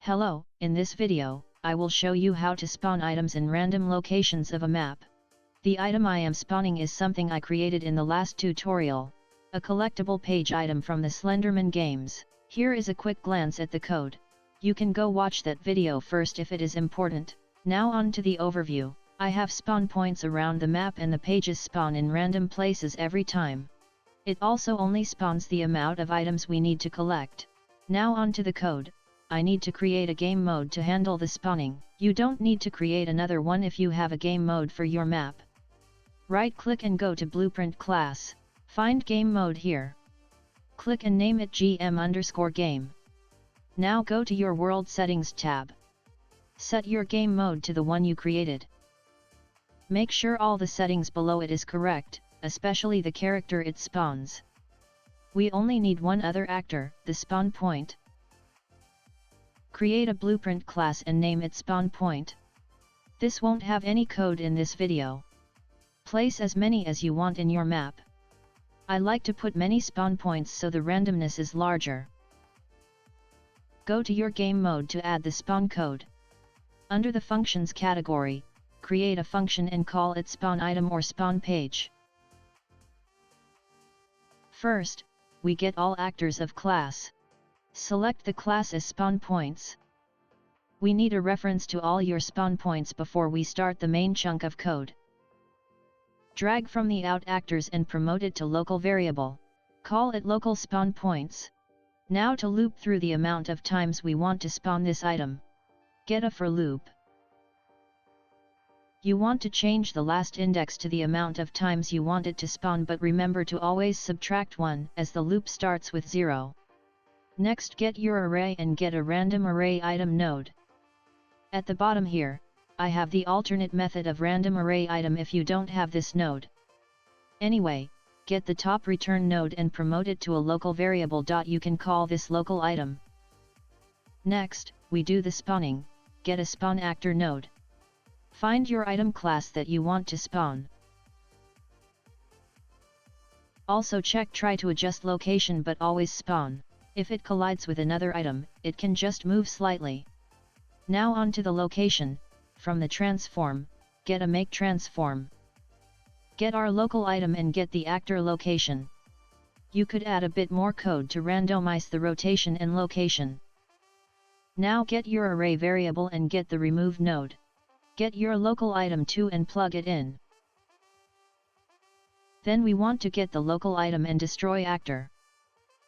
Hello, in this video, I will show you how to spawn items in random locations of a map. The item I am spawning is something I created in the last tutorial, a collectible page item from the Slenderman games. Here is a quick glance at the code. You can go watch that video first if it is important. Now on to the overview. I have spawn points around the map and the pages spawn in random places every time. It also only spawns the amount of items we need to collect. Now on to the code. I need to create a game mode to handle the spawning. You don't need to create another one if you have a game mode for your map. Right-click and go to Blueprint class. Find game mode here. Click and name it GM_game. Now go to your World Settings tab. Set your game mode to the one you created. Make sure all the settings below it is correct, especially the character it spawns. We only need one other actor, the spawn point. Create a blueprint class and name it spawn point. This won't have any code in this video. Place as many as you want in your map. I like to put many spawn points so the randomness is larger. Go to your game mode to add the spawn code. Under the functions category, create a function and call it spawn item or spawn page. First, we get all actors of class. Select the class as spawn points. We need a reference to all your spawn points before we start the main chunk of code. Drag from the out actors and promote it to local variable. Call it local spawn points. Now to loop through the amount of times we want to spawn this item. Get a for loop. You want to change the last index to the amount of times you want it to spawn, but remember to always subtract 1 as the loop starts with 0. Next, get your array and get a random array item node. At the bottom here, I have the alternate method of random array item if you don't have this node. Anyway, get the top return node and promote it to a local variable. You can call this local item. Next, we do the spawning. Get a spawn actor node. Find your item class that you want to spawn. Also check try to adjust location but always spawn. If it collides with another item, it can just move slightly. Now on to the location. From the transform, get a make transform. Get our local item and get the actor location. You could add a bit more code to randomize the rotation and location. Now get your array variable and get the remove node. Get your local item too and plug it in. Then we want to get the local item and destroy actor.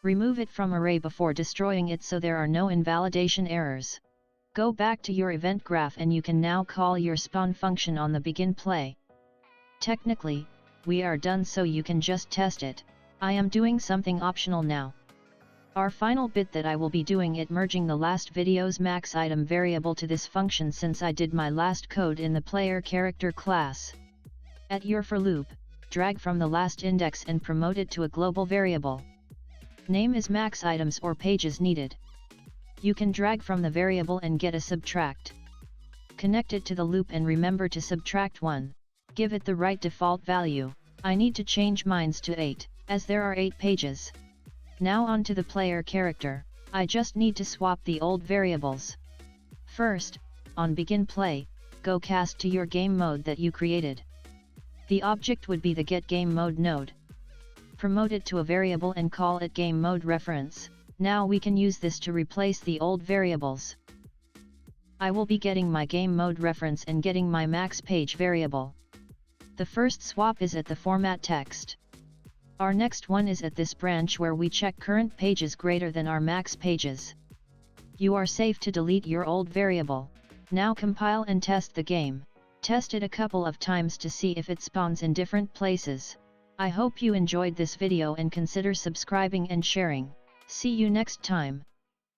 Remove it from array before destroying it so there are no invalidation errors. Go back to your event graph and you can now call your spawn function on the begin play. Technically, we are done, so you can just test it. I am doing something optional now. Our final bit that I will be doing it merging the last video's max item variable to this function since I did my last code in the player character class. At your for loop, drag from the last index and promote it to a global variable. Name is max items or pages needed. You can drag from the variable and get a subtract. Connect it to the loop and remember to subtract 1. Give it the right default value. I need to change mine to 8, as there are 8 pages. Now on to the player character. I just need to swap the old variables. First, on begin play, go cast to your game mode that you created. The object would be the get game mode node. Promote it to a variable and call it game mode reference. Now we can use this to replace the old variables. I will be getting my game mode reference and getting my max page variable. The first swap is at the format text. Our next one is at this branch where we check current pages greater than our max pages. You are safe to delete your old variable. Now compile and test the game. Test it a couple of times to see if it spawns in different places. I hope you enjoyed this video and consider subscribing and sharing. See you next time.